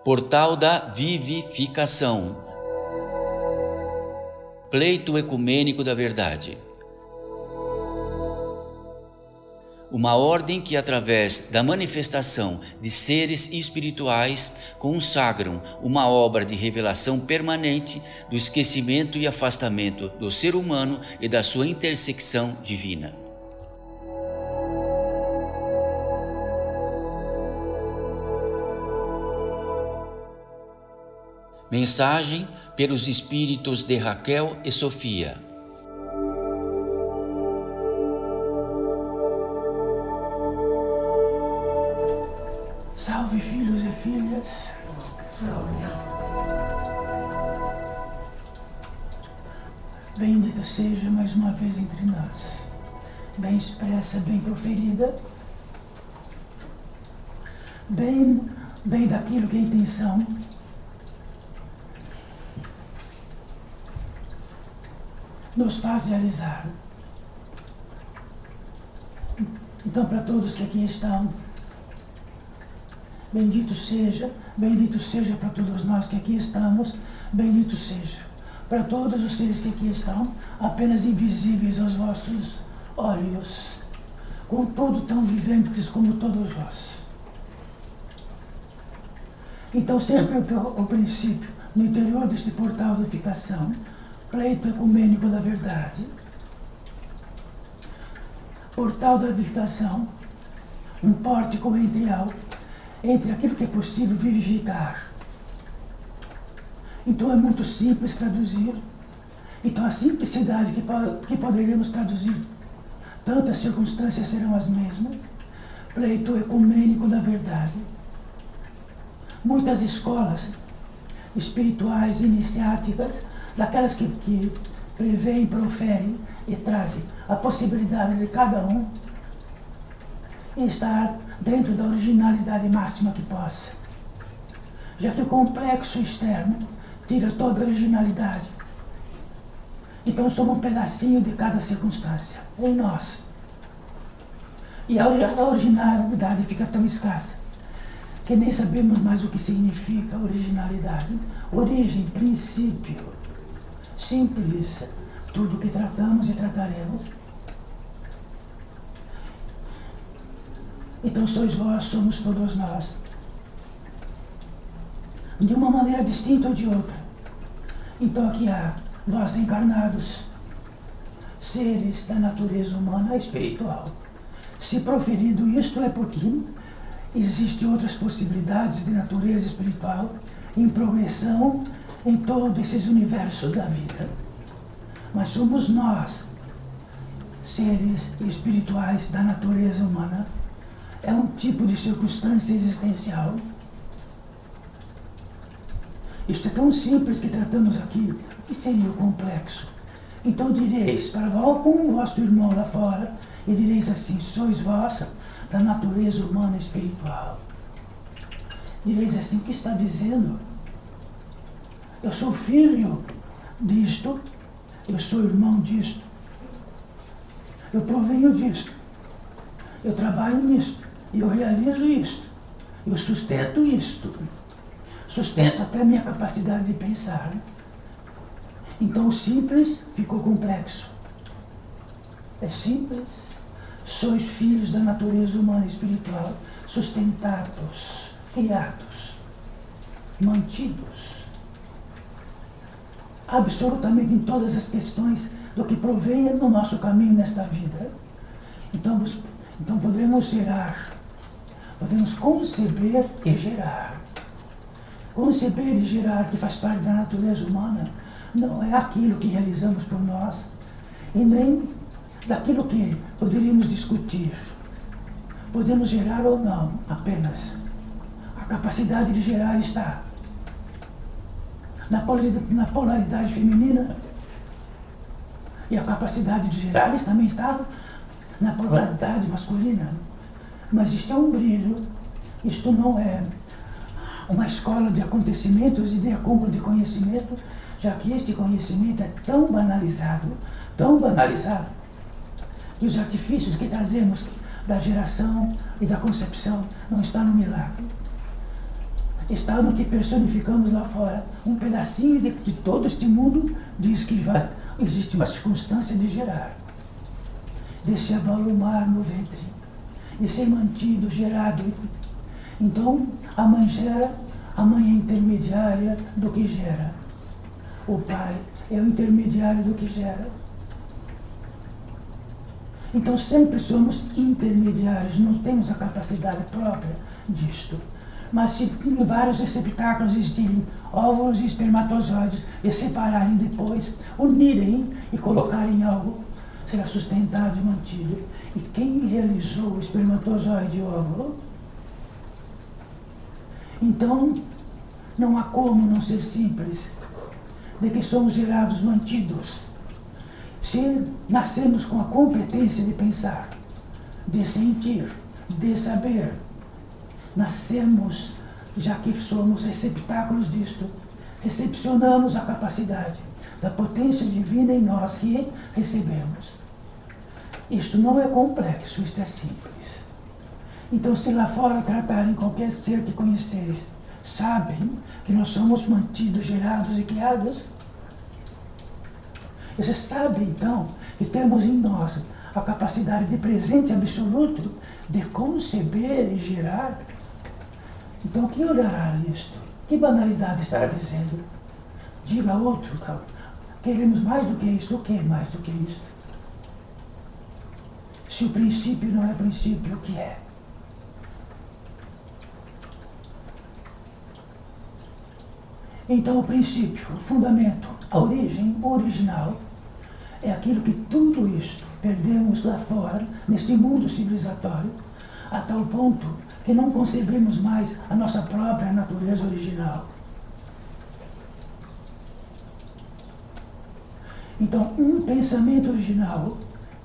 Portal da Vivificação. Pleito ecumênico da verdade. Uma ordem que, através da manifestação de seres espirituais, consagram uma obra de revelação permanente do esquecimento e afastamento do ser humano e da sua intersecção divina. Mensagem pelos espíritos de Raquel e Sofia. Salve, filhos e filhas. Salve. Bendita seja mais uma vez entre nós. Bem expressa, bem proferida. Bem daquilo que é a intenção. Nos faz realizar. Então, para todos que aqui estão, bendito seja para todos nós que aqui estamos, bendito seja para todos os seres que aqui estão, apenas invisíveis aos vossos olhos, contudo tão viventes como todos vós. Então, sempre o princípio, no interior deste portal da ficação, pleito ecumênico da verdade, portal da vivificação, um pórtico entre aquilo que é possível vivificar. Então é muito simples traduzir. Então a simplicidade que poderemos traduzir, tantas circunstâncias serão as mesmas. Pleito ecumênico da verdade. Muitas escolas espirituais, iniciáticas, daquelas que preveem, proferem e trazem a possibilidade de cada um estar dentro da originalidade máxima que possa. Já que o complexo externo tira toda a originalidade. Então somos um pedacinho de cada circunstância em nós. E a originalidade fica tão escassa que nem sabemos mais o que significa originalidade. Origem, princípio. Simples, tudo que tratamos e trataremos. Então sois vós, somos todos nós. De uma maneira distinta ou de outra. Então aqui há vós encarnados, seres da natureza humana e espiritual. Se proferido isto é porque existem outras possibilidades de natureza espiritual em progressão em todos esses universos da vida. Mas somos nós, seres espirituais da natureza humana. É um tipo de circunstância existencial. Isto é tão simples que tratamos aqui. O que seria o complexo? Então direis para vós, como o vosso irmão lá fora, e direis assim: sois vossa da natureza humana e espiritual. Direis assim: o que está dizendo? Eu sou filho disto, eu sou irmão disto, eu provenho disto, eu trabalho nisto, eu realizo isto, eu sustento isto, sustento até a minha capacidade de pensar. Então o simples ficou complexo. É simples, sois filhos da natureza humana e espiritual, sustentados, criados, mantidos, absolutamente em todas as questões do que provém no nosso caminho nesta vida. Então podemos gerar, podemos conceber e gerar. Conceber e gerar, que faz parte da natureza humana, não é aquilo que realizamos por nós e nem daquilo que poderíamos discutir. Podemos gerar ou não, apenas. A capacidade de gerar está na polaridade feminina, e a capacidade de gerar também está na polaridade masculina. Mas isto é um brilho, isto não é uma escola de acontecimentos e de acúmulo de conhecimento, já que este conhecimento é tão banalizado, que os artifícios que trazemos da geração e da concepção não está no milagre. está no que personificamos lá fora. Um pedacinho de todo este mundo diz que existe uma circunstância de gerar, de se abalumar no ventre, de ser mantido, gerado. Então, a mãe gera, a mãe é intermediária do que gera. O pai é o intermediário do que gera. Então, sempre somos intermediários, não temos a capacidade própria disto. Mas se em vários receptáculos existirem óvulos e espermatozoides e separarem depois, unirem e colocarem algo, será sustentado e mantido. E quem realizou o espermatozoide e o óvulo? Então, não há como não ser simples, de que somos gerados, mantidos. Se nascemos com a competência de pensar, de sentir, de saber, nascemos, já que somos receptáculos disto, recepcionamos a capacidade da potência divina em nós que recebemos. Isto não é complexo, isto é simples. Então, se lá fora tratarem qualquer ser que conheceis, sabem que nós somos mantidos, gerados e criados? Você sabe, então, que temos em nós a capacidade de presente absoluto de conceber e gerar? Então, que olhará isto? Que banalidade estará dizendo? Diga outro, queremos mais do que isto. O que mais do que isto? Se o princípio não é princípio, o que é? Então, o princípio, o fundamento, a origem, o original, é aquilo que tudo isto perdemos lá fora, neste mundo civilizatório, a tal ponto que não concebemos mais a nossa própria natureza original. Então, um pensamento original,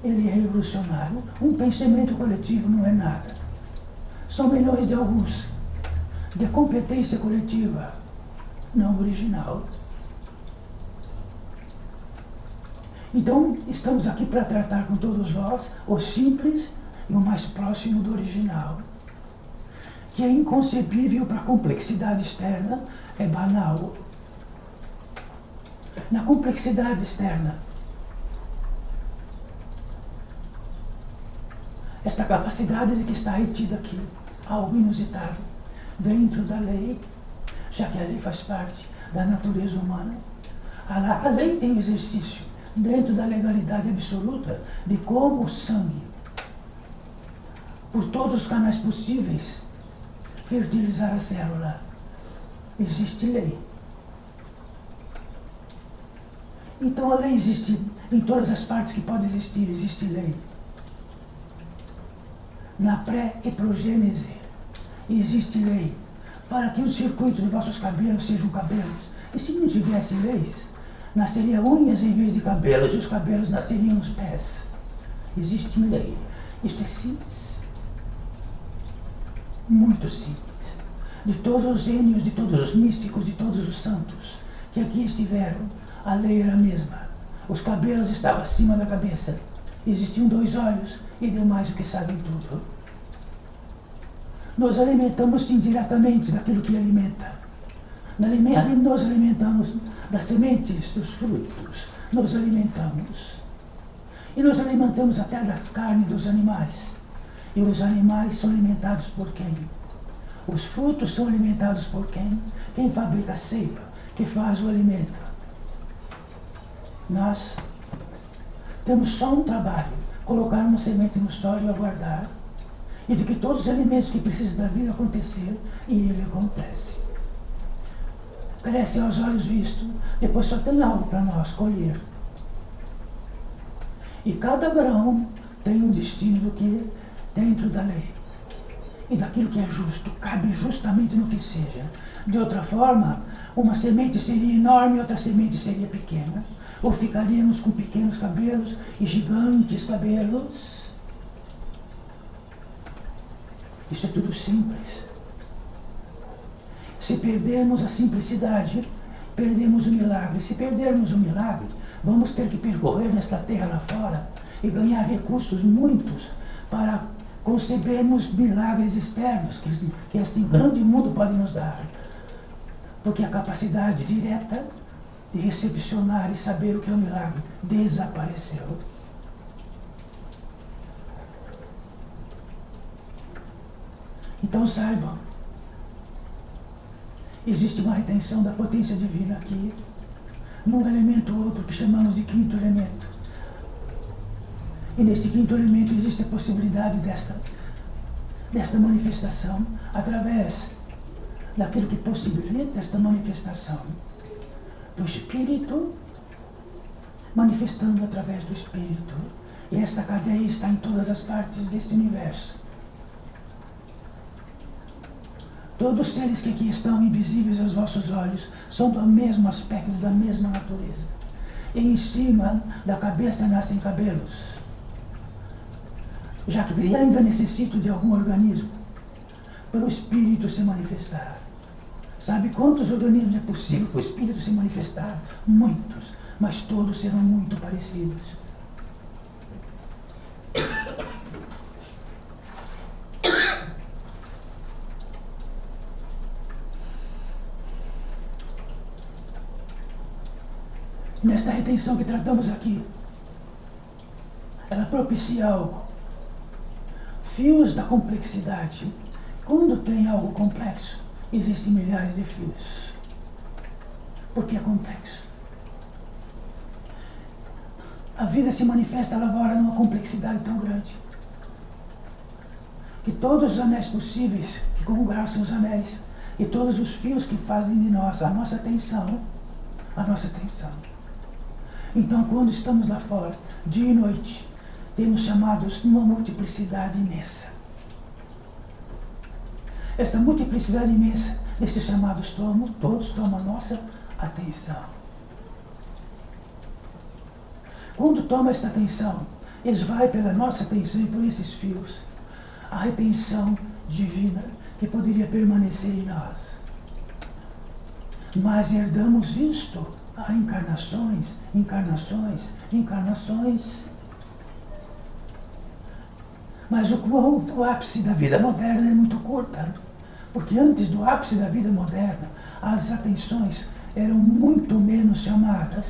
ele é revolucionário. Um pensamento coletivo não é nada. São milhões de alguns, de competência coletiva, não original. Então, estamos aqui para tratar com todos vós o simples e o mais próximo do original, que é inconcebível para a complexidade externa, é banal. Na complexidade externa, esta capacidade de que está retida aqui, algo inusitado, dentro da lei, já que a lei faz parte da natureza humana. A lei tem o exercício dentro da legalidade absoluta de como o sangue, por todos os canais possíveis, fertilizar a célula. Existe lei. Então a lei existe em todas as partes que pode existir, existe lei. Na pré-eprogênese existe lei para que o circuito de vossos cabelos sejam cabelos. E se não tivesse leis, nasceria unhas em vez de cabelos, e os cabelos nasceriam nos pés. Existe lei. Isto é simples. Muito simples. De todos os gênios, de todos os místicos, de todos os santos que aqui estiveram, a lei era a mesma. Os cabelos estavam acima da cabeça. Existiam 2 olhos e demais o que sabem tudo. Nos alimentamos indiretamente daquilo que alimenta. Nos alimentamos das sementes, dos frutos. Nos alimentamos. E nos alimentamos até das carnes dos animais. E os animais são alimentados por quem? Os frutos são alimentados por quem? Quem fabrica a seiva, que faz o alimento. Nós temos só um trabalho, colocar uma semente no solo e aguardar, e de que todos os alimentos que precisam da vida acontecer, e ele acontece. Cresce aos olhos vistos, depois só tem algo para nós colher. E cada grão tem um destino do que dentro da lei. E daquilo que é justo, cabe justamente no que seja. De outra forma, uma semente seria enorme e outra semente seria pequena. Ou ficaríamos com pequenos cabelos e gigantes cabelos. Isso é tudo simples. Se perdermos a simplicidade, perdemos o milagre. Se perdermos o milagre, vamos ter que percorrer nesta terra lá fora e ganhar recursos muitos para concebermos milagres externos que este grande mundo pode nos dar. Porque a capacidade direta de recepcionar e saber o que é um milagre desapareceu. Então saibam, existe uma retenção da potência divina aqui, num elemento outro que chamamos de quinto elemento. E neste quinto elemento existe a possibilidade desta manifestação através daquilo que possibilita esta manifestação do Espírito manifestando através do Espírito. E esta cadeia está em todas as partes deste universo. Todos os seres que aqui estão invisíveis aos vossos olhos são do mesmo aspecto, da mesma natureza. E em cima da cabeça nascem cabelos. Já que ainda necessito de algum organismo para o Espírito se manifestar. Sabe quantos organismos é possível para o Espírito se manifestar? Muitos, mas todos serão muito parecidos. Nesta retenção que tratamos aqui, ela propicia algo. Fios da complexidade. Quando tem algo complexo, existem milhares de fios. Por que é complexo? A vida se manifesta agora numa complexidade tão grande que todos os anéis possíveis que conjugaram os anéis e todos os fios que fazem de nós a nossa atenção. Então, quando estamos lá fora, dia e noite, temos chamados numa multiplicidade imensa. Essa multiplicidade imensa desses chamados todos tomam a nossa atenção. Quando toma esta atenção, esvai pela nossa atenção e por esses fios a retenção divina que poderia permanecer em nós. Mas herdamos isto a encarnações. Mas o ápice da vida moderna é muito curta, porque antes do ápice da vida moderna, as atenções eram muito menos chamadas.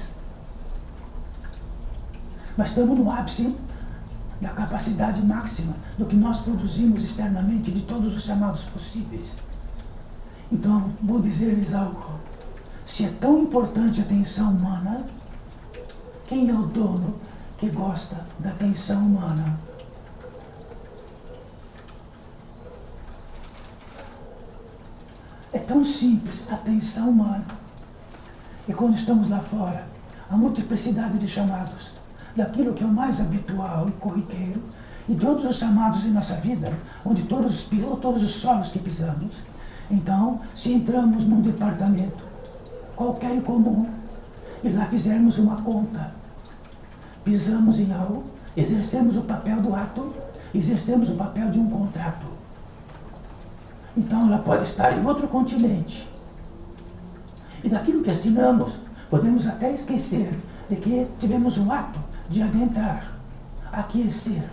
Mas estamos no ápice da capacidade máxima do que nós produzimos externamente de todos os chamados possíveis. Então, vou dizer-lhes algo. Se é tão importante a atenção humana, quem é o dono que gosta da atenção humana? É tão simples a atenção humana. E quando estamos lá fora, a multiplicidade de chamados, daquilo que é o mais habitual e corriqueiro, e todos os chamados em nossa vida, onde todos os solos que pisamos. Então, se entramos num departamento qualquer e comum, e lá fizermos uma conta, pisamos em algo, exercemos o papel do ato, exercemos o papel de um contrato. Então ela pode estar em outro continente. E daquilo que assinamos, podemos até esquecer de que tivemos um ato de adentrar, aquecer,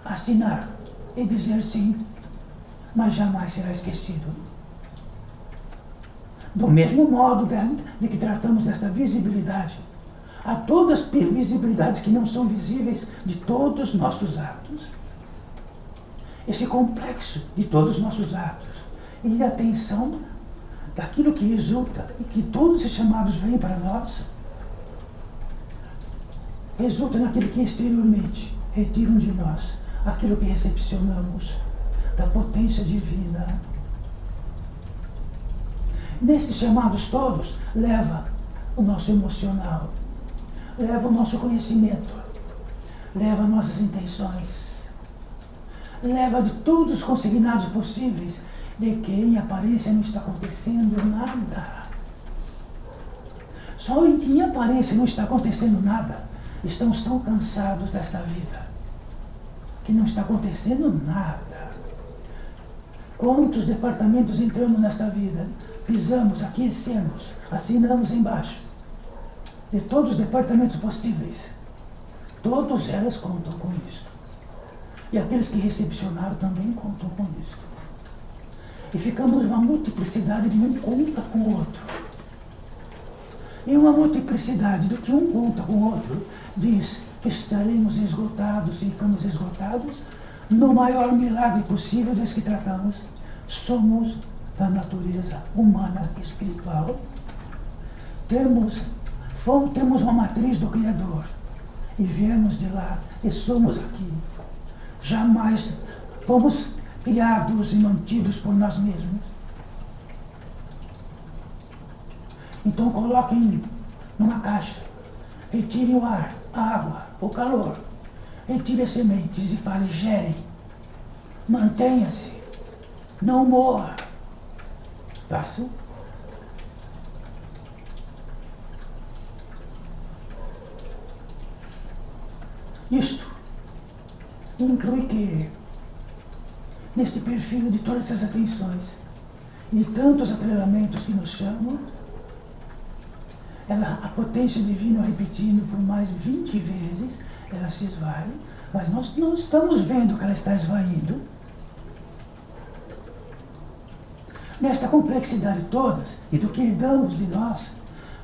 assinar e dizer sim, mas jamais será esquecido. Do mesmo modo de que tratamos desta visibilidade, há todas as visibilidades que não são visíveis de todos os nossos atos. Esse complexo de todos os nossos atos e a atenção daquilo que resulta e que todos os chamados vêm para nós, resulta naquilo que exteriormente retiram de nós aquilo que recepcionamos da potência divina. Nestes chamados todos, leva o nosso emocional, leva o nosso conhecimento, leva nossas intenções, leva de todos os consignados possíveis, de que em aparência não está acontecendo nada. Só em que em aparência não está acontecendo nada, estamos tão cansados desta vida, que não está acontecendo nada. Quantos departamentos entramos nesta vida? Pisamos, aquecemos, assinamos embaixo. De todos os departamentos possíveis, todos elas contam com isso. E aqueles que recepcionaram também contam com isso. E ficamos uma multiplicidade de um conta com o outro. E uma multiplicidade do que um conta com o outro diz que estaremos esgotados, ficamos esgotados no maior milagre possível desse que tratamos. Somos da natureza humana e espiritual. Temos uma matriz do Criador e viemos de lá e somos aqui. Jamais fomos criados e mantidos por nós mesmos. Então coloquem numa caixa, retirem o ar, a água, o calor, retirem as sementes e falem, gerem, mantenha-se, não morra. Façam. Isto inclui que, neste perfil de todas essas atenções e de tantos atrelamentos que nos chamam, a potência divina, repetindo por mais 20 vezes, ela se esvai, mas nós não estamos vendo que ela está esvaindo. Nesta complexidade toda, e do que herdamos de nós,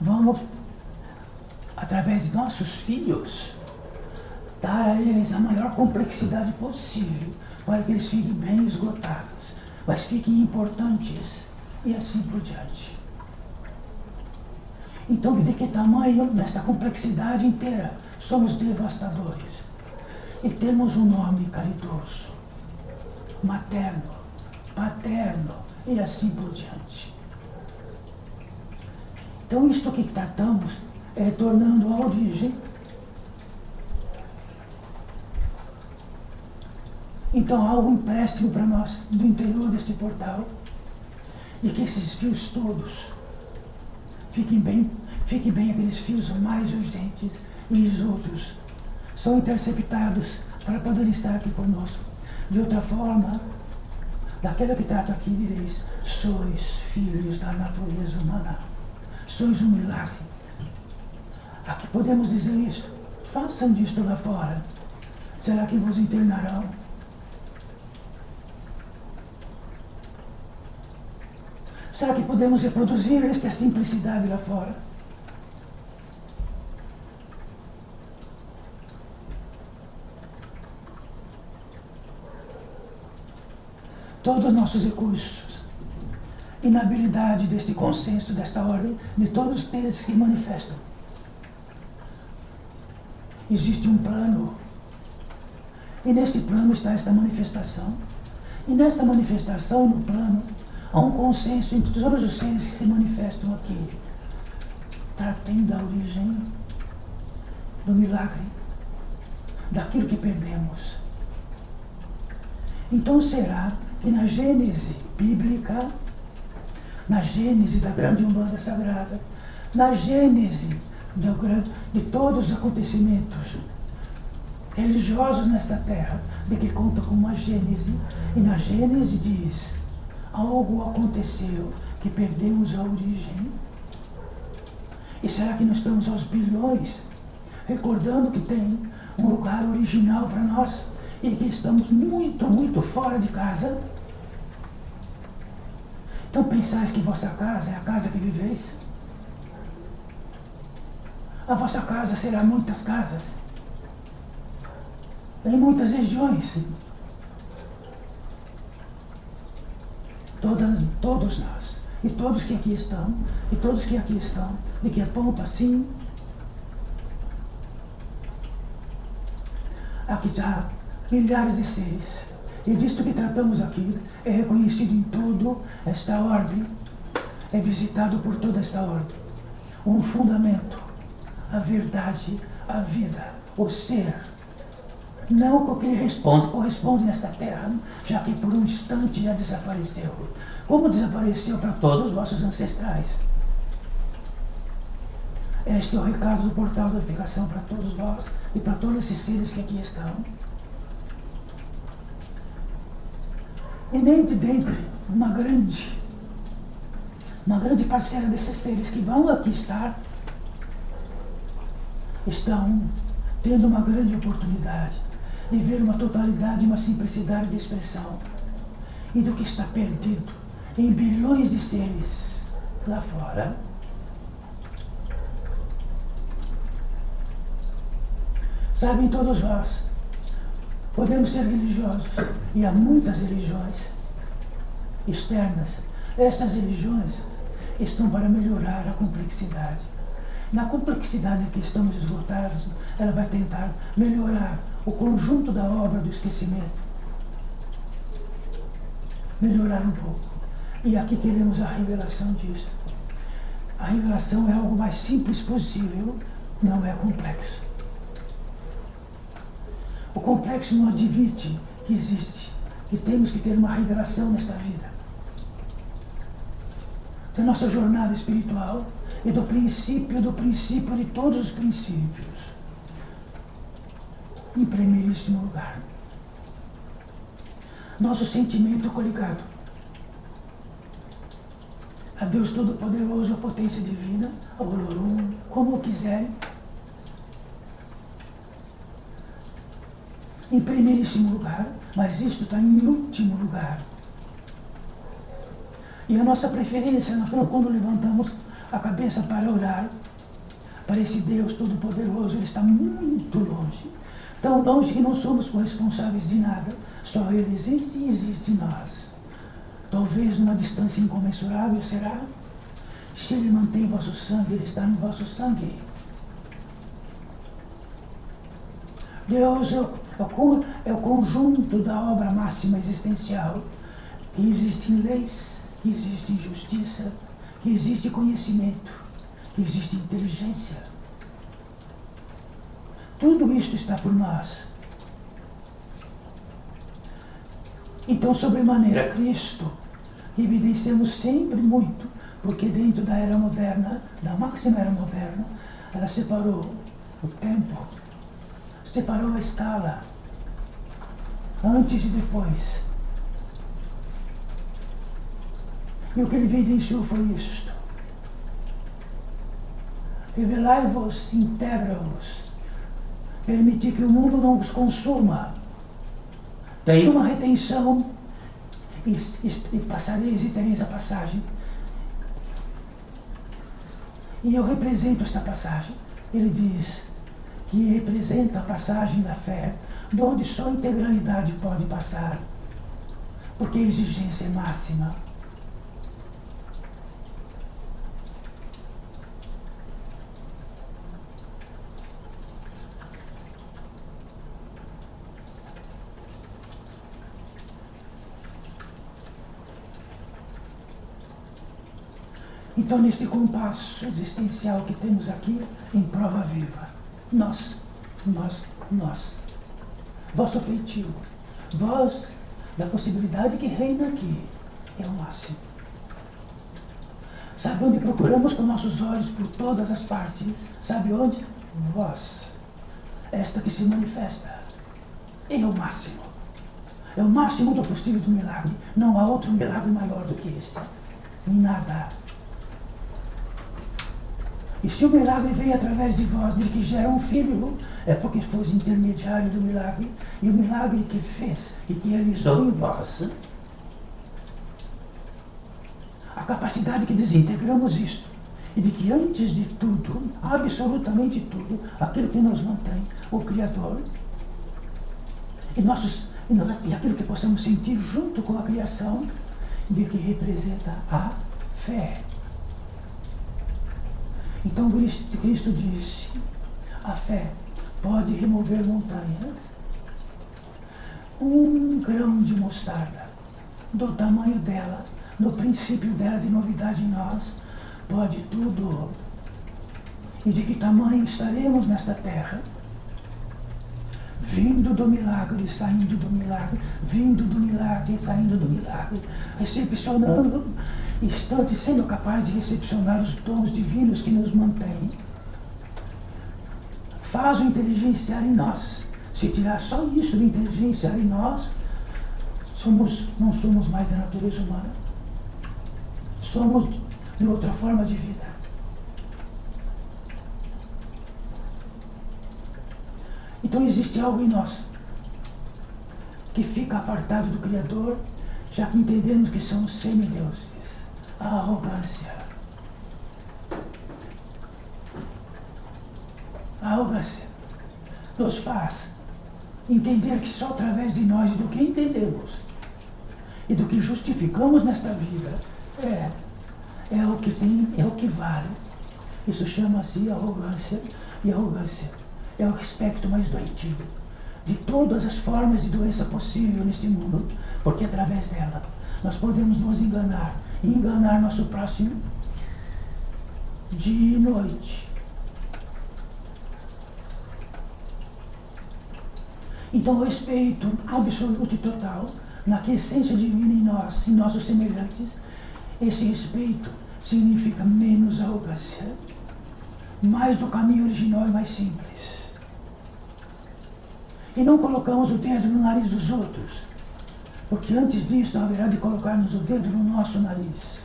vamos, através de nossos filhos, dar a eles a maior complexidade possível, para que eles fiquem bem esgotados, mas fiquem importantes, e assim por diante. Então, de que tamanho, nesta complexidade inteira, somos devastadores. E temos um nome caridoso, materno, paterno, e assim por diante. Então, isto que tratamos é tornando a origem. Então, há um empréstimo para nós do interior deste portal, e que esses fios todos fiquem bem aqueles fios mais urgentes, e os outros são interceptados para poder estar aqui conosco. De outra forma, daquela que trata aqui direis, sois filhos da natureza humana, sois um milagre. Aqui podemos dizer isso, façam disto lá fora, será que vos internarão? Será que podemos reproduzir esta simplicidade lá fora? Todos os nossos recursos, inabilidade deste consenso, desta ordem, de todos os teses que manifestam. Existe um plano, e neste plano está esta manifestação, e nesta manifestação, no plano, há um consenso entre todos os seres que se manifestam aqui. Tratem da origem do milagre, daquilo que perdemos. Então será que na Gênese bíblica, na Gênese da grande Umbanda Sagrada, na Gênese de todos os acontecimentos religiosos nesta terra, de que conta com uma Gênese, e na Gênese diz, algo aconteceu que perdemos a origem. E será que nós estamos aos bilhões, recordando que tem um lugar original para nós e que estamos muito, muito fora de casa? Então pensais que vossa casa é a casa que viveis? A vossa casa será muitas casas, em muitas regiões. Todos nós, e todos que aqui estão, e todos que aqui estão, e que apontam assim, aqui já milhares de seres, e disto que tratamos aqui é reconhecido em toda esta ordem, é visitado por toda esta ordem. Um fundamento, a verdade, a vida, o ser, não com o que corresponde nesta terra, já que por um instante já desapareceu, como desapareceu para todos os vossos ancestrais. Este é o recado do portal da unificação para todos vós e para todos esses seres que aqui estão. E nem de dentro, uma grande parcela desses seres que vão aqui estar, estão tendo uma grande oportunidade de ver uma totalidade, uma simplicidade de expressão, e do que está perdido, em bilhões de seres lá fora. Sabem todos vós, podemos ser religiosos, e há muitas religiões externas. Essas religiões estão para melhorar a complexidade. Na complexidade que estamos esgotados, ela vai tentar melhorar o conjunto da obra do esquecimento. Melhorar um pouco. E aqui queremos a revelação disso. A revelação é algo mais simples possível, não é complexo. O complexo não admite que existe, que temos que ter uma revelação nesta vida. Da nossa jornada espiritual e do princípio de todos os princípios. Em primeiríssimo lugar, nosso sentimento coligado a Deus Todo-Poderoso, a potência divina, ao Olorum, como quiserem. Em primeiríssimo lugar, mas isto está em último lugar. E a nossa preferência, quando levantamos a cabeça para orar, para esse Deus Todo-Poderoso, Ele está muito longe. Tão longe que não somos corresponsáveis de nada. Só Ele existe e existe nós. Talvez numa distância incomensurável, será? Se Ele mantém vosso sangue, Ele está no vosso sangue. Deus é o conjunto da obra máxima existencial. Que existem leis, que existe justiça, que existe conhecimento, que existe inteligência. Tudo isto está por nós. Então, sobremaneira, Cristo, que evidenciamos sempre muito, porque dentro da era moderna, da máxima era moderna, ela separou o tempo, separou a escala, antes e depois. E o que ele evidenciou foi isto. Revelai-vos, integra-vos, permitir que o mundo não os consuma. Tem uma retenção, e passareis e tereis a passagem. E eu represento esta passagem. Ele diz que representa a passagem da fé, de onde só a integralidade pode passar, porque a exigência é máxima. Então, neste compasso existencial que temos aqui, em prova viva, nós, vosso feitio, vós, da possibilidade que reina aqui, é o máximo. Sabe onde procuramos com nossos olhos por todas as partes? Sabe onde? Vós, esta que se manifesta, é o máximo. É o máximo do possível do milagre. Não há outro milagre maior do que este. Nada. E se o milagre veio através de vós, de que gera um filho, é porque fosse intermediário do milagre, e o milagre que fez e que realizou em vós, a capacidade que desintegramos isto, e de que antes de tudo, absolutamente tudo, aquilo que nos mantém, o Criador, e aquilo que possamos sentir junto com a criação, de que representa a fé. Então Cristo disse, a fé pode remover montanhas. Um grão de mostarda, do tamanho dela, no princípio dela de novidade em nós, pode tudo. E de que tamanho estaremos nesta terra? Vindo do milagre, saindo do milagre, vindo do milagre, saindo do milagre, recepcionando, instante sendo capaz de recepcionar os dons divinos que nos mantêm. Faz o inteligenciar em nós. Se tirar só isso do inteligenciar em nós, não somos mais da natureza humana. Somos de outra forma de vida. Então existe algo em nós que fica apartado do Criador, já que entendemos que somos semideuses. A arrogância. A arrogância nos faz entender que só através de nós e do que entendemos e do que justificamos nesta vida é o que tem, é o que vale. Isso chama-se arrogância, e arrogância é o aspecto mais doentio de todas as formas de doença possível neste mundo, porque através dela nós podemos nos enganar e enganar nosso próximo dia e noite. Então, o respeito absoluto e total na essência divina em nós, em nossos semelhantes, esse respeito significa menos arrogância, mais do caminho original e mais simples. E não colocamos o dedo no nariz dos outros, porque antes disso haverá de colocarmos o dedo no nosso nariz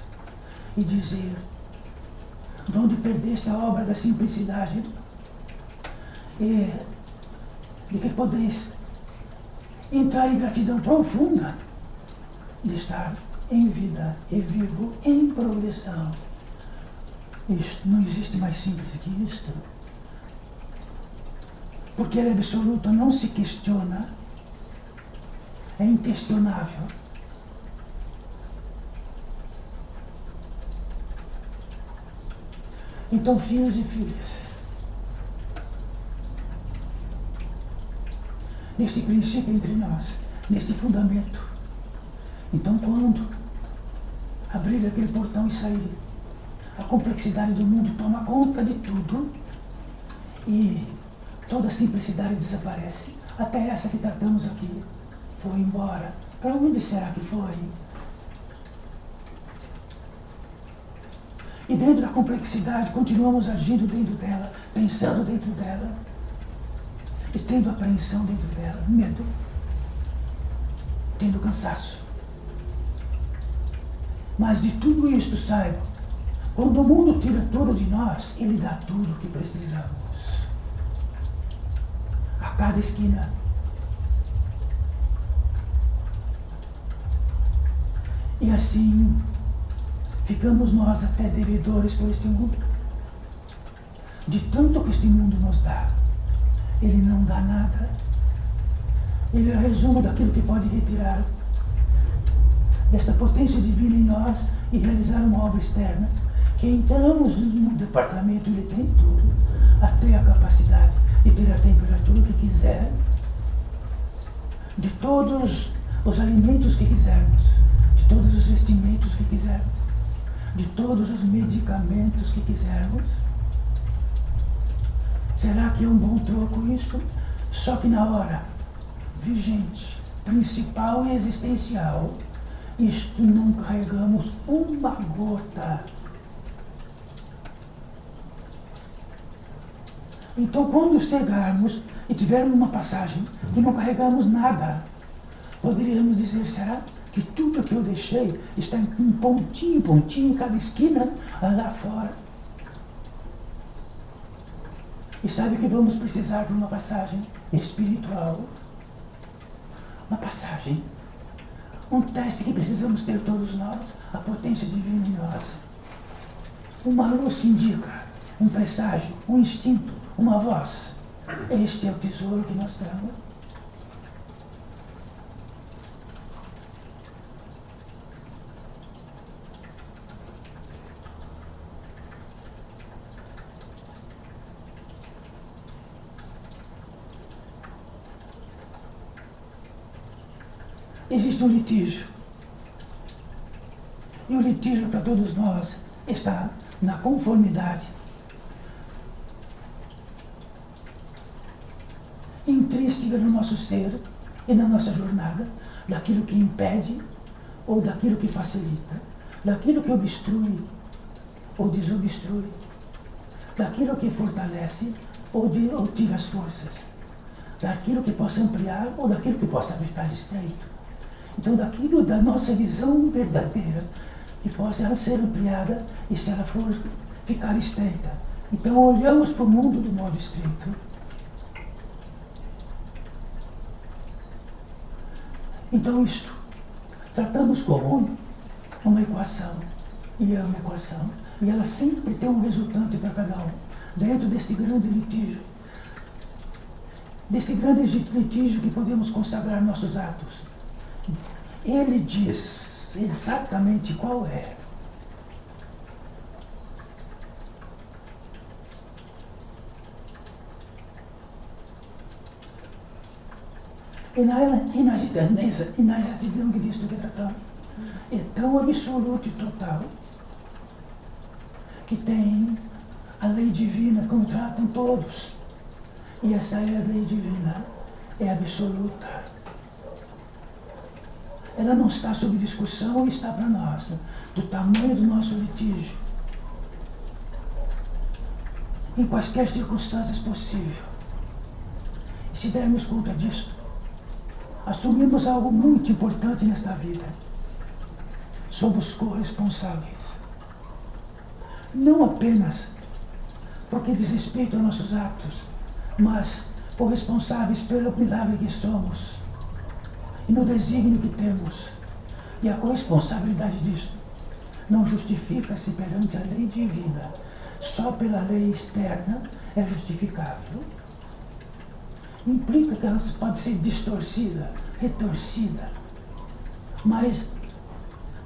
e dizer: de onde perdeste a obra da simplicidade e de que podeis entrar em gratidão profunda de estar em vida e vivo em progressão. Isto não existe mais simples que isto. Porque ele é absoluto, não se questiona, é inquestionável. Então, filhos e filhas, neste princípio entre nós, neste fundamento, então quando abrir aquele portão e sair, a complexidade do mundo toma conta de tudo e toda a simplicidade desaparece. Até essa que tratamos aqui foi embora. Para onde será que foi? E dentro da complexidade continuamos agindo dentro dela, pensando dentro dela e tendo apreensão dentro dela, medo, tendo cansaço. Mas de tudo isto saiba, quando o mundo tira tudo de nós, ele dá tudo o que precisamos. A cada esquina. E assim, ficamos nós até devedores por este mundo. De tanto que este mundo nos dá, ele não dá nada. Ele é o resumo daquilo que pode retirar desta potência divina em nós e realizar uma obra externa, que entramos no departamento, ele tem tudo, até a capacidade de ter a temperatura que quiser, de todos os alimentos que quisermos, de todos os vestimentos que quisermos, de todos os medicamentos que quisermos. Será que é um bom troco isto? Só que na hora vigente, principal e existencial, isto não carregamos uma gota. Então, quando chegarmos e tivermos uma passagem que não carregamos nada, poderíamos dizer: será que tudo que eu deixei está em pontinho em cada esquina lá fora? E sabe que vamos precisar de uma passagem espiritual, uma passagem, um teste que precisamos ter todos nós, a potência divina em nós, uma luz que indica, um presságio, um instinto, uma voz. Este é o tesouro que nós temos. Existe um litígio. E o litígio para todos nós está na conformidade intrínseca no nosso ser e na nossa jornada, daquilo que impede ou daquilo que facilita, daquilo que obstrui ou desobstrui, daquilo que fortalece ou tira as forças, daquilo que possa ampliar ou daquilo que possa ficar estreito. Então, daquilo da nossa visão verdadeira, que possa ser ampliada e se ela for ficar estreita. Então, olhamos para o mundo do modo estreito. Então, isto tratamos como uma equação, e é uma equação, e ela sempre tem um resultante para cada um, dentro deste grande litígio que podemos consagrar nossos atos. Ele diz exatamente qual é. E na exatidão que disto que tratamos, é tão absoluto e total que tem a lei divina como tratam todos. E essa é a lei divina, é absoluta. Ela não está sob discussão, está para nós, do tamanho do nosso litígio, em quaisquer circunstâncias possíveis. E se dermos conta disso, assumimos algo muito importante nesta vida. Somos corresponsáveis. Não apenas porque diz respeito aos nossos atos, mas corresponsáveis pelo milagre que somos e no desígnio que temos. E a corresponsabilidade disto não justifica-se perante a lei divina. Só pela lei externa é justificável. Implica que ela pode ser distorcida, retorcida, mas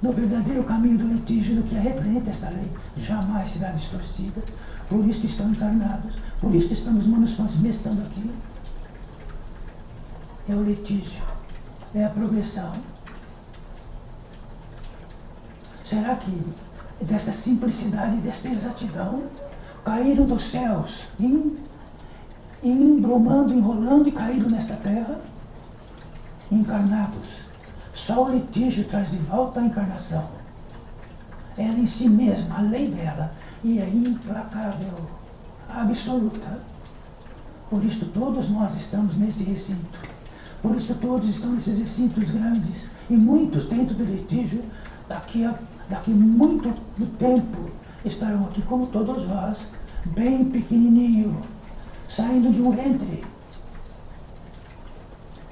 no verdadeiro caminho do litígio, do que representa esta lei, jamais será distorcida. Por isso estamos encarnados, por isso estamos manifestando aqui. É o litígio, é a progressão. Será que desta simplicidade, desta exatidão, caíram dos céus, embromando, enrolando e caíram nesta terra, encarnados? Só o litígio traz de volta a encarnação. Ela em si mesma, a lei dela, e é implacável, absoluta. Por isso todos nós estamos nesse recinto. Por isso todos estão nesses recintos grandes. E muitos dentro do litígio, daqui muito tempo, estarão aqui como todos vós, bem pequenininho, saindo de um ventre,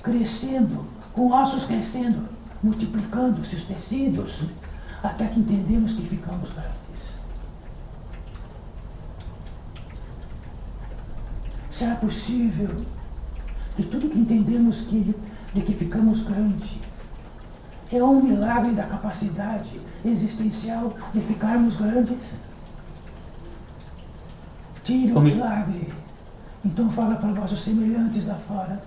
crescendo, com ossos crescendo, multiplicando-se os tecidos, até que entendemos que ficamos grandes. Será possível que tudo que entendemos de que ficamos grandes é um milagre da capacidade existencial de ficarmos grandes? Tira o milagre. Então fala para vossos semelhantes lá fora.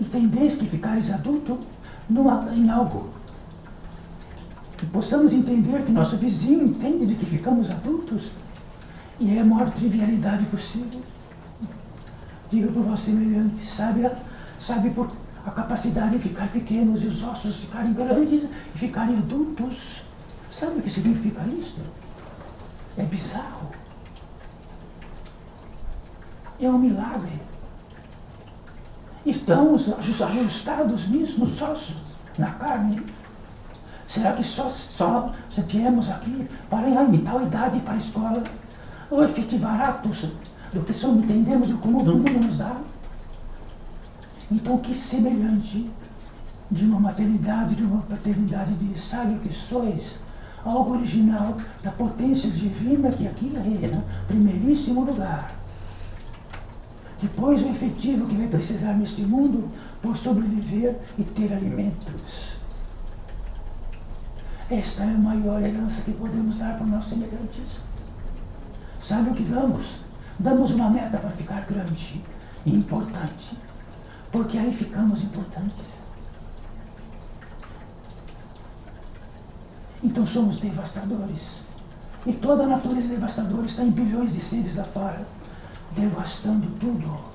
Entendeis que ficares adulto em algo. Que possamos entender que nosso vizinho entende de que ficamos adultos. E é a maior trivialidade possível. Diga para o vosso semelhante, sabe por a capacidade de ficar pequenos e os ossos ficarem grandes e ficarem adultos. Sabe o que significa isso? É bizarro. É um milagre. Estamos ajustados nisso, nos ossos, na carne. Será que só viemos aqui para em tal idade para a escola, ou efetivar atos do que só entendemos o como o mundo nos dá? Então, que semelhante de uma maternidade, de uma paternidade de sabe o que sois, algo original da potência divina que aqui reina, primeiríssimo lugar. Depois o efetivo que vai precisar neste mundo por sobreviver e ter alimentos. Esta é a maior herança que podemos dar para os nossos semelhantes. Sabe o que damos? Damos uma meta para ficar grande e importante, porque aí ficamos importantes. Então somos devastadores. E toda a natureza devastadora está em bilhões de seres lá fora, devastando tudo.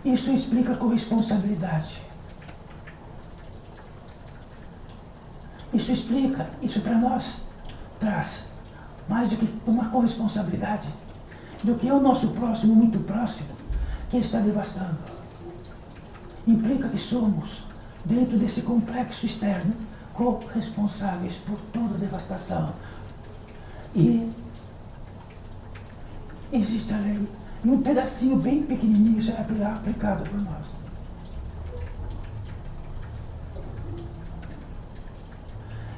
Isso explica a corresponsabilidade. Isso para nós traz mais do que uma corresponsabilidade, do que o nosso próximo, muito próximo, que está devastando. Implica que somos, dentro desse complexo externo, corresponsáveis por toda a devastação. E existe a lei, E um pedacinho bem pequenininho será aplicado por nós.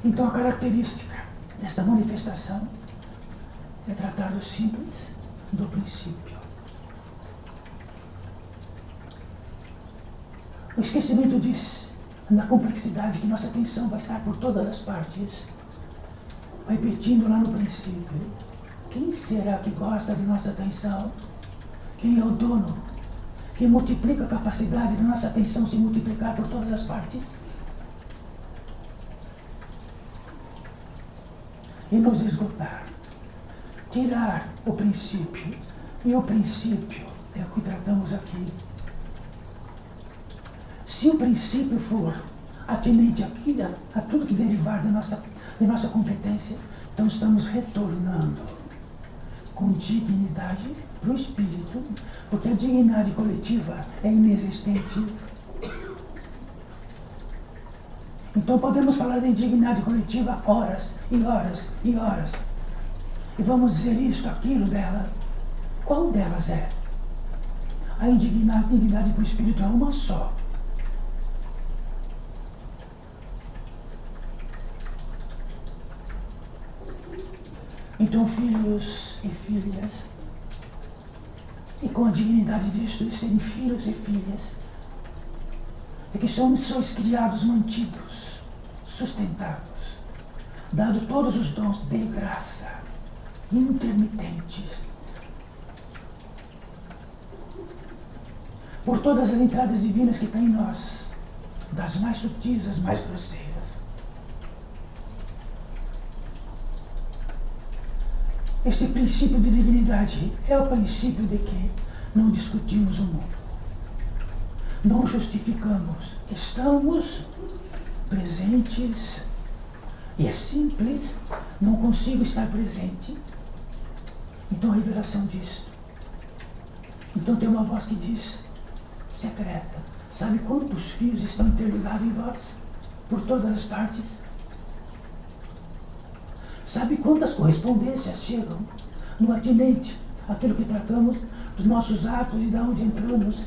Então a característica desta manifestação é tratar do simples, do princípio. O esquecimento diz, na complexidade, que nossa atenção vai estar por todas as partes, repetindo lá no princípio. Quem será que gosta de nossa atenção? Quem é o dono? Quem multiplica a capacidade de nossa atenção se multiplicar por todas as partes? E nos esgotar. Tirar o princípio. E o princípio é o que tratamos aqui. Se o princípio for atinente a tudo que derivar de nossa competência, então estamos retornando com dignidade para o espírito, porque a dignidade coletiva é inexistente. Então podemos falar de indignidade coletiva horas e horas e horas. E vamos dizer isto, aquilo dela. Qual delas é? A indignidade para o espírito é uma só. Então, filhos e filhas, e com a dignidade disto de serem filhos e filhas, é que sois criados, mantidos, sustentados, dado todos os dons de graça, intermitentes, por todas as entradas divinas que tem em nós, das mais sutis às mais grosseiras. Este princípio de dignidade é o princípio de que não discutimos o mundo, não justificamos, estamos presentes, e é simples, não consigo estar presente. Então a revelação diz. Então tem uma voz que diz, secreta, sabe quantos fios estão interligados em vós, por todas as partes? Sabe quantas correspondências chegam no atinente, aquilo que tratamos dos nossos atos e de onde entramos,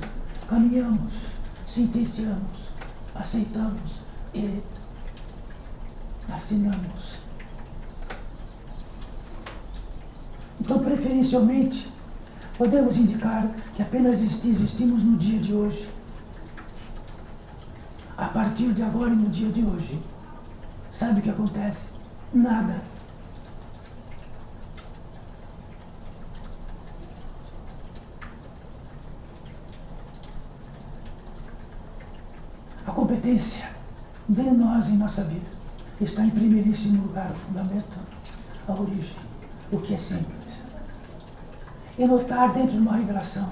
caminhamos, sentenciamos, aceitamos e assinamos. Então, preferencialmente, podemos indicar que apenas existimos no dia de hoje. A partir de agora e no dia de hoje. Sabe o que acontece? Nada. A competência de nós em nossa vida está em primeiríssimo lugar o fundamento, a origem, o que é simples. E notar dentro de uma revelação,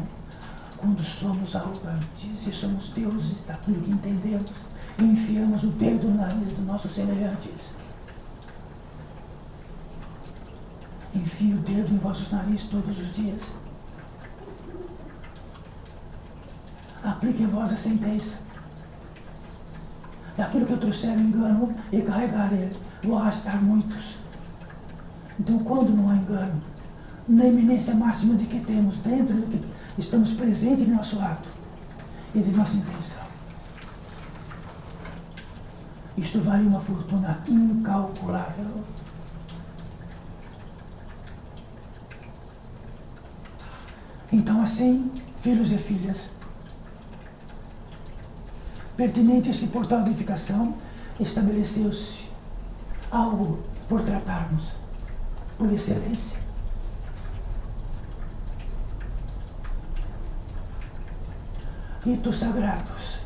quando somos arrogantes e somos deuses daquilo que entendemos e enfiamos o dedo no nariz dos nossos semelhantes. Enfie o dedo em vossos narizes todos os dias. Aplique em vós a sentença. Aquilo que eu trouxer o engano e carregar ele, vou arrastar muitos. Então, quando não há engano, na iminência máxima de que temos, dentro do que estamos presentes em nosso ato e de nossa intenção, isto vale uma fortuna incalculável. Então, assim, filhos e filhas, pertinente a este portal de edificação, estabeleceu-se algo por tratarmos, por excelência. Ritos sagrados.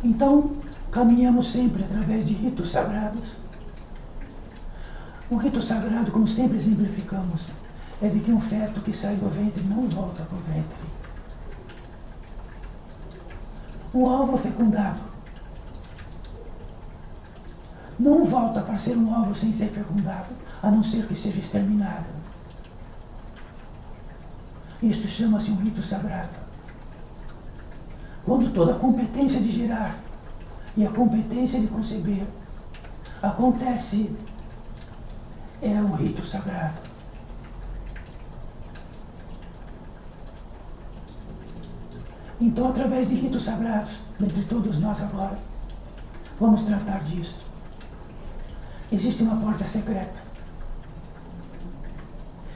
Então, caminhamos sempre através de ritos sagrados. Um rito sagrado, como sempre exemplificamos, é de que um feto que sai do ventre não volta para o ventre. Um óvulo fecundado não volta para ser um óvulo sem ser fecundado, a não ser que seja exterminado. Isto chama-se um rito sagrado. Quando toda a competência de gerar e a competência de conceber acontece, é um rito sagrado. Então, através de ritos sagrados, entre todos nós agora, vamos tratar disso. Existe uma porta secreta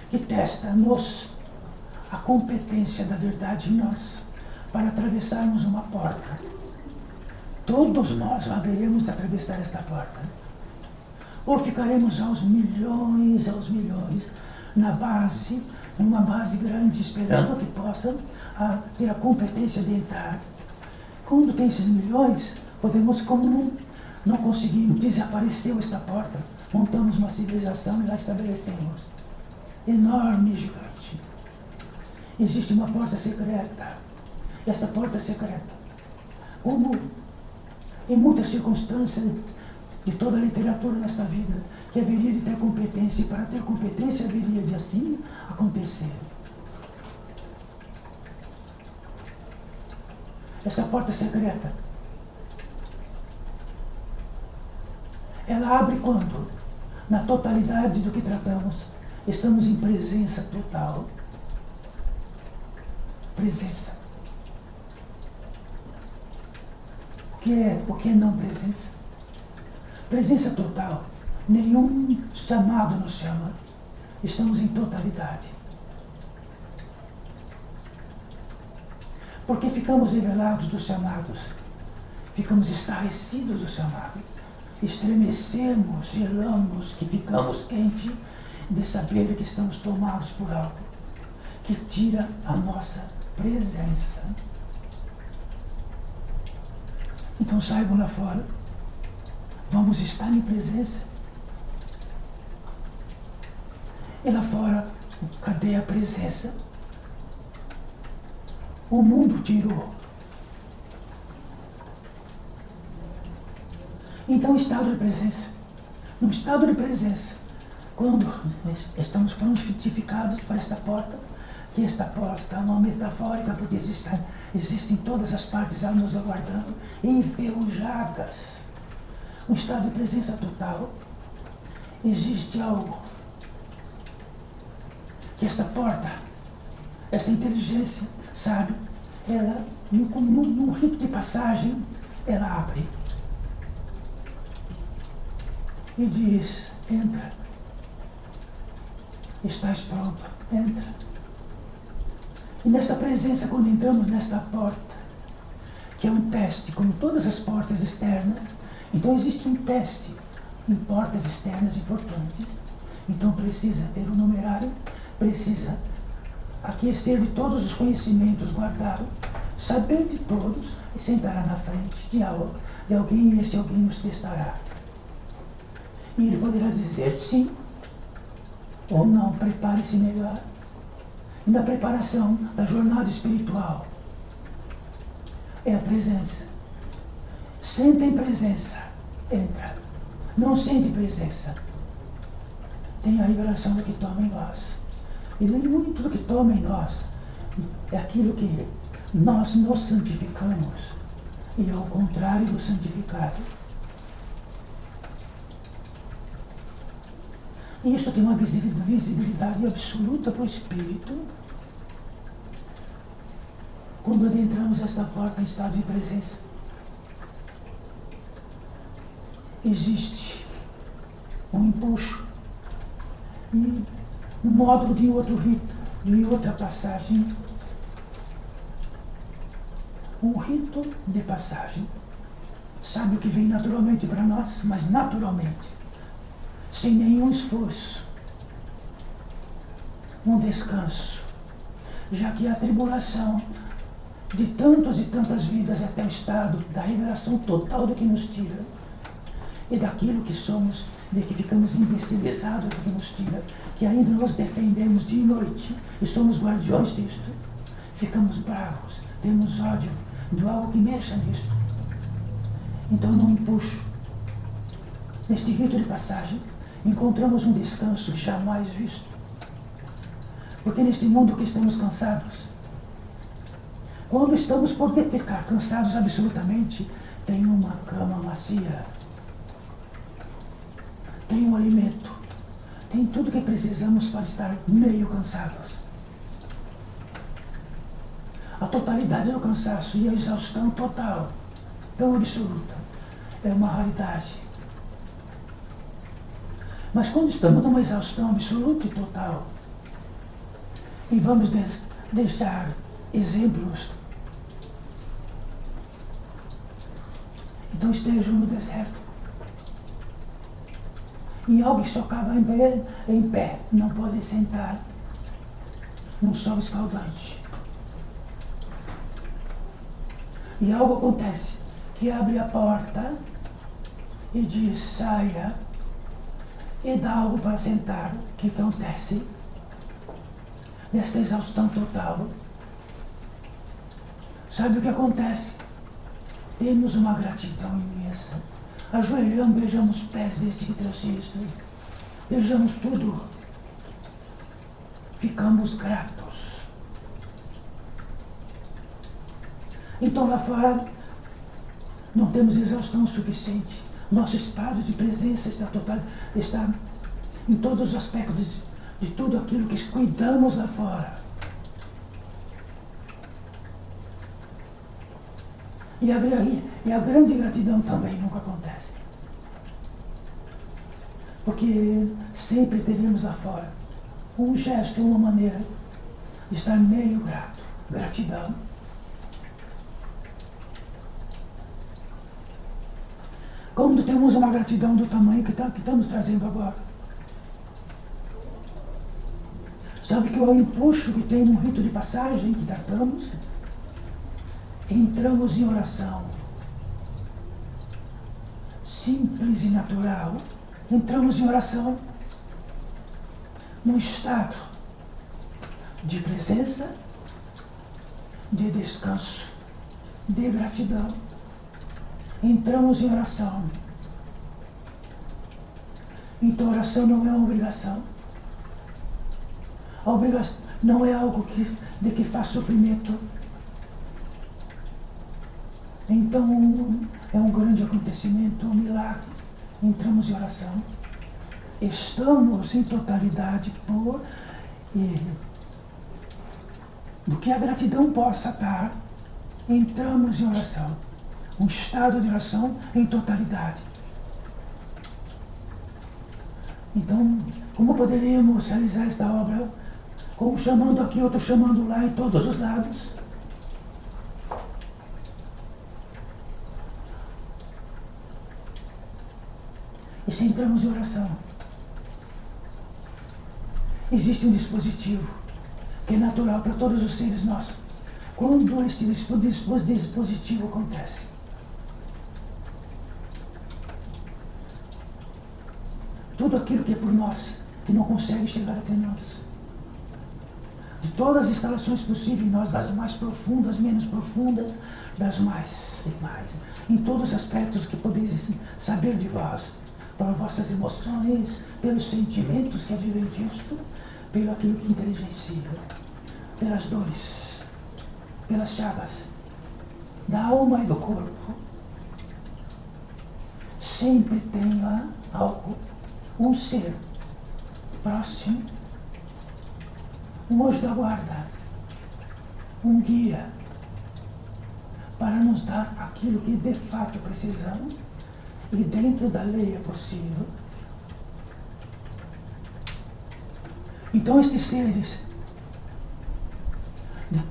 que testa-nos a competência da verdade em nós para atravessarmos uma porta. Todos nós haveremos de atravessar esta porta. Ou ficaremos aos milhões, numa base grande, esperando que possam ter a competência de entrar. Quando tem esses milhões, podemos, como não conseguimos, desapareceu esta porta, montamos uma civilização e lá estabelecemos. Enorme e gigante. Existe uma porta secreta. E esta porta secreta, como em muitas circunstâncias de toda a literatura nesta vida, que haveria de ter competência, e para ter competência haveria de assim acontecer. Essa porta secreta, ela abre quando, na totalidade do que tratamos, estamos em presença total. Presença. O que é não presença? Presença total. Nenhum chamado nos chama. Estamos em totalidade. Porque ficamos revelados dos chamados. Ficamos estarrecidos do chamado. Estremecemos, gelamos, que ficamos quentes de saber que estamos tomados por algo que tira a nossa presença. Então saibam lá fora, vamos estar em presença. E lá fora, cadê a presença? O mundo tirou. Então, estado de presença. No estado de presença, quando estamos prontificados para esta porta, que esta porta é uma metafórica, porque existem todas as partes a nos aguardando, enferrujadas. Um estado de presença total. Existe algo que esta porta, esta inteligência, sabe, ela, num rito de passagem, ela abre e diz: entra, estás pronto, entra. E nesta presença, quando entramos nesta porta, que é um teste, como todas as portas externas, então existe um teste em portas externas importantes. Então precisa ter um numerário, precisa aquecer de todos os conhecimentos, guardá-lo, saber de todos, e sentará na frente de alguém, e esse alguém nos testará. E ele poderá dizer sim ou não, prepare-se melhor. E na preparação da jornada espiritual é a presença. Sentem presença, entra. Não sente presença, tem a revelação do que toma em nós. E muito do que toma em nós é aquilo que nós nos santificamos, e ao contrário do santificado. E isso tem uma visibilidade absoluta para o espírito quando adentramos esta porta em estado de presença. Existe um empuxo e um módulo de outro rito, de outra passagem. Um rito de passagem. Sabe o que vem naturalmente para nós? Mas naturalmente, sem nenhum esforço. Um descanso. Já que a tribulação de tantas e tantas vidas até o estado da revelação total do que nos tira, e daquilo que somos, de que ficamos imbecilizados do que nos tira, que ainda nos defendemos dia e noite e somos guardiões disto, ficamos bravos, temos ódio de algo que mexa nisto. Então, no empuxo, neste rito de passagem, encontramos um descanso jamais visto. Porque neste mundo que estamos cansados, quando estamos por ficar cansados absolutamente, tem uma cama macia, tem um alimento, tem tudo que precisamos para estar meio cansados. a totalidade do cansaço e a exaustão total, tão absoluta, é uma raridade. Mas quando estamos numa exaustão absoluta e total, e vamos deixar exemplos, então estejam no deserto, e alguém só acaba em pé, não pode sentar num sol escaldante. E algo acontece, que abre a porta e diz, saia, e dá algo para sentar. O que acontece? Nesta exaustão total, sabe o que acontece? Temos uma gratidão imensa. Ajoelhamos, beijamos os pés deste que trouxe isso. Beijamos tudo. Ficamos gratos. Então lá fora não temos exaustão suficiente. Nosso estado de presença está em todos os aspectos de tudo aquilo que cuidamos lá fora. E a grande gratidão também nunca acontece. Porque sempre teremos lá fora um gesto, uma maneira de estar meio grato. Gratidão. Quando temos uma gratidão do tamanho que estamos trazendo agora. Sabe que o empuxo que tem no rito de passagem que tratamos? Entramos em oração. Simples e natural. Entramos em oração num estado de presença, de descanso, de gratidão. Entramos em oração. Então, oração não é uma obrigação. A obrigação não é algo de que faz sofrimento. Então, é um grande acontecimento, um milagre. Entramos em oração. Estamos em totalidade do que a gratidão possa estar. Entramos em oração. Um estado de oração em totalidade. Então, como poderíamos realizar esta obra? Um chamando aqui, outro chamando lá, em todos os lados. E se entramos em oração, existe um dispositivo que é natural para todos os seres nossos. Quando este dispositivo acontece, tudo aquilo que é por nós, que não consegue chegar até nós, de todas as instalações possíveis em nós, das mais profundas, menos profundas, das mais e mais, em todos os aspectos que podeis saber de vós, pelas vossas emoções, pelos sentimentos que advêm disto, pelo aquilo que inteligencia, pelas dores, pelas chagas da alma e do corpo. Sempre tenha algo, um ser próximo, um anjo da guarda, um guia, para nos dar aquilo que de fato precisamos e dentro da lei é possível. Então estes seres,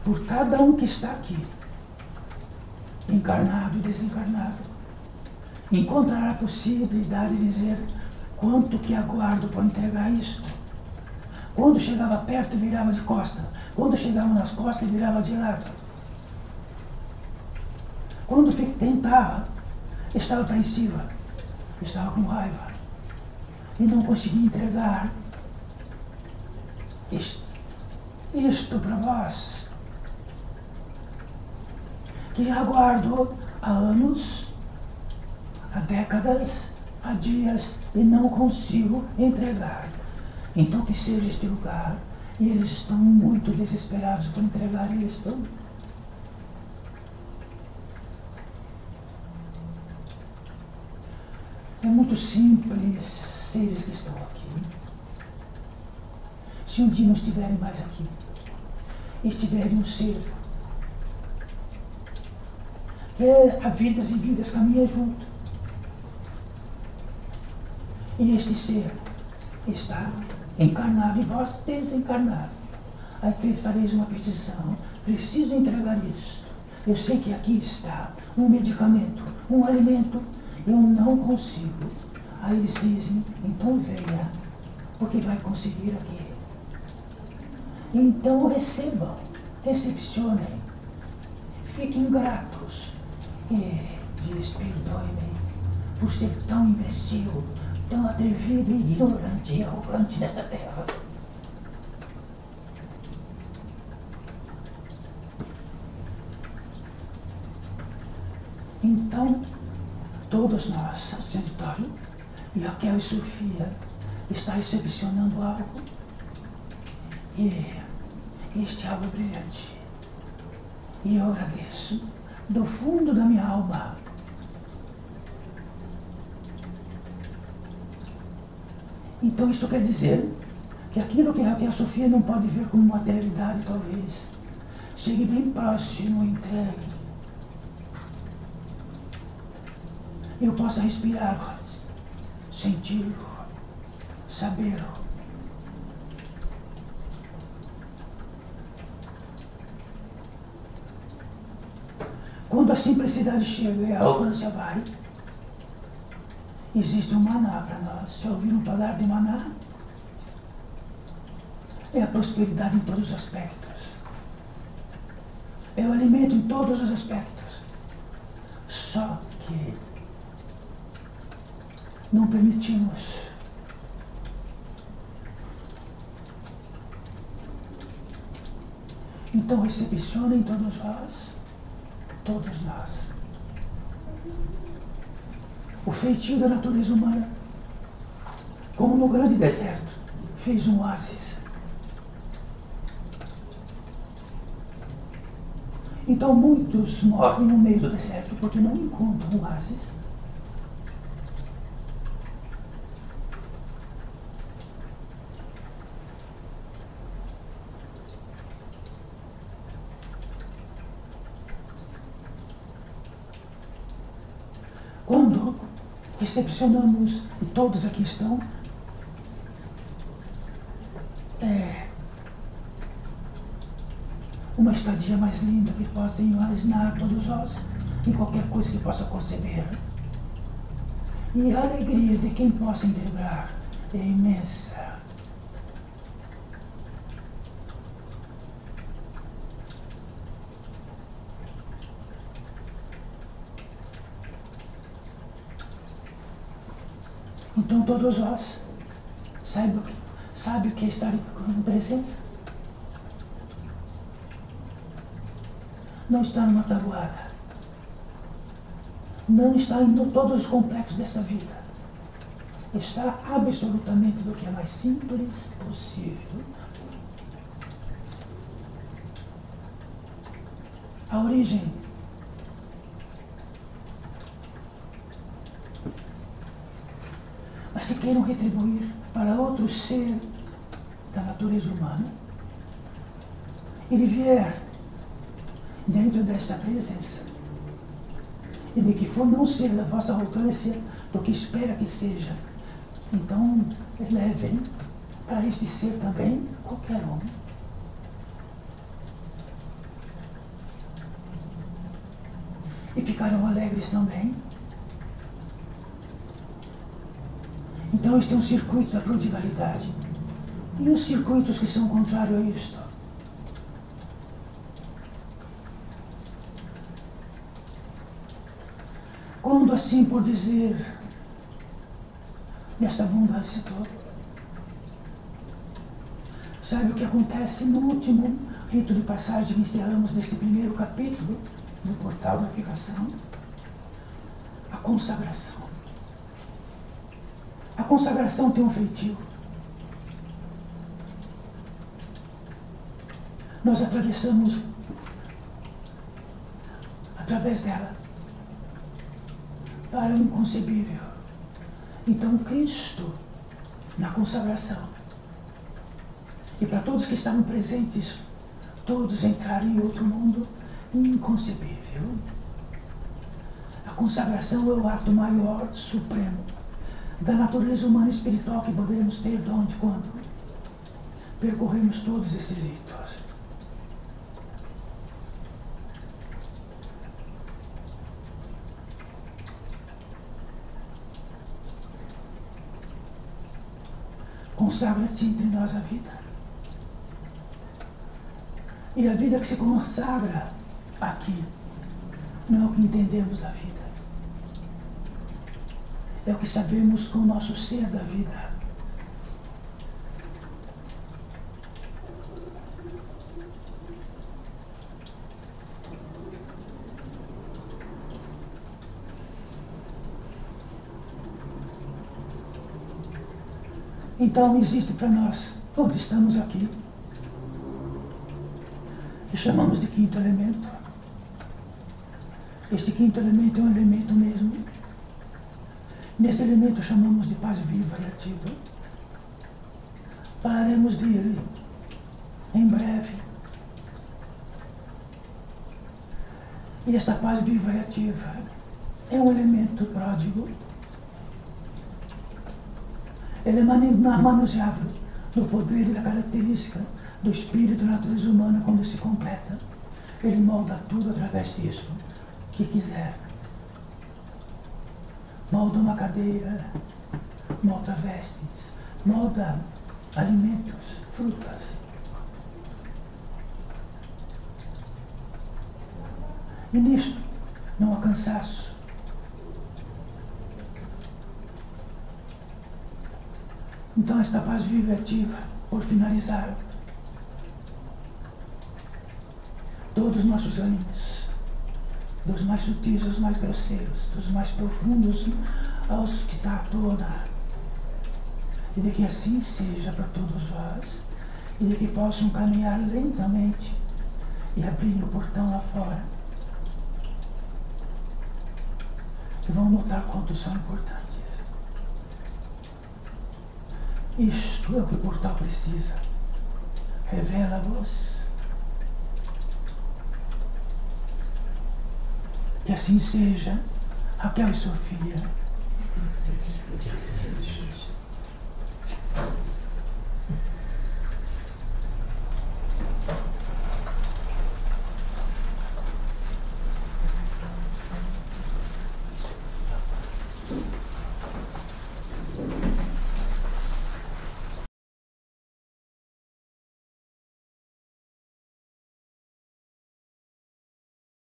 por cada um que está aqui, encarnado e desencarnado, encontrará a possibilidade de dizer quanto que aguardo para entregar isto. Quando chegava perto, virava de costa. Quando chegava nas costas, virava de lado. Quando tentava, estava apreensiva, estava com raiva e não conseguia entregar isto para vós, que aguardo há anos, há décadas, há dias e não consigo entregar. Então que seja este lugar, e eles estão muito desesperados por entregar isto. É muito simples, seres que estão aqui. Se um dia não estiverem mais aqui, estiverem um ser que há vidas e vidas caminham junto. E este ser está encarnado e vós desencarnado. Às vezes fareis uma petição, preciso entregar isto. Eu sei que aqui está um medicamento, um alimento, eu não consigo. Aí eles dizem, então venha, porque vai conseguir aqui. Então recebam, recepcionem, fiquem gratos. E diz, perdoe-me por ser tão imbecil, tão atrevido, ignorante e arrogante nesta terra. Então, todos nós, o auditório, e Raquel e Sofia, está recepcionando algo. E este algo é brilhante. E eu agradeço do fundo da minha alma. Então isto quer dizer que aquilo que Raquel e Sofia não pode ver como materialidade, talvez, chegue bem próximo, entregue. Eu possa respirar, senti-lo, saber. Quando a simplicidade chega e a arrogância vai, existe um maná para nós. Já ouviram falar de maná? É a prosperidade em todos os aspectos. É o alimento em todos os aspectos. Só que não permitimos. Então recepcionem todos vós, todos nós. O feitio da natureza humana, como no grande deserto, fez um oásis. Então muitos morrem no meio do deserto porque não encontram um oásis. Quando recepcionamos, e todos aqui estão, uma estadia mais linda que possa imaginar todos nós, em qualquer coisa que possa conceber. E a alegria de quem possa entregar é imensa. Então todos nós, sabe o que é estar em presença? Não está numa tabuada. Não está em todos os complexos dessa vida. Está absolutamente do que é mais simples possível. A origem mas se queiram retribuir para outro ser da natureza humana, ele vier dentro desta presença, e de que for não ser da vossa arrogância do que espera que seja, então levem para este ser também qualquer um. E ficarão alegres também. Então este é um circuito da prodigalidade. E os circuitos que são contrários a isto? Quando assim por dizer, nesta abundância toda, sabe o que acontece no último rito de passagem que encerramos neste primeiro capítulo do Portal da Unificação? A consagração. A consagração tem um feitio. Nós atravessamos, através dela, para o inconcebível. Então Cristo, na consagração, e para todos que estavam presentes, todos entraram em outro mundo inconcebível. A consagração é o ato maior, supremo, da natureza humana e espiritual que poderemos ter de onde, quando percorremos todos esses ritos. Consagra-se entre nós a vida. E a vida que se consagra aqui não é o que entendemos da vida. É o que sabemos com o nosso ser da vida. Então existe para nós, onde estamos aqui, que chamamos de quinto elemento. Este quinto elemento é um elemento mesmo. Nesse elemento chamamos de paz viva e ativa. Falaremos dele em breve. E esta paz viva e ativa é um elemento pródigo. Ele é manuseável no poder e na característica do espírito e da natureza humana quando se completa. Ele molda tudo através disso que quiser. Molda uma cadeira, molda vestes, molda alimentos, frutas. E nisto não há cansaço. Então esta paz viva e ativa, por finalizar, todos os nossos ânimos, dos mais sutis aos mais grosseiros, dos mais profundos aos que está à tona, e de que assim seja para todos vós, e de que possam caminhar lentamente e abrir o portão lá fora, e vão notar quanto são importantes. Isto é o que o portal precisa. Revela-vos. Que assim seja, Raquel e Sofia. Que assim seja.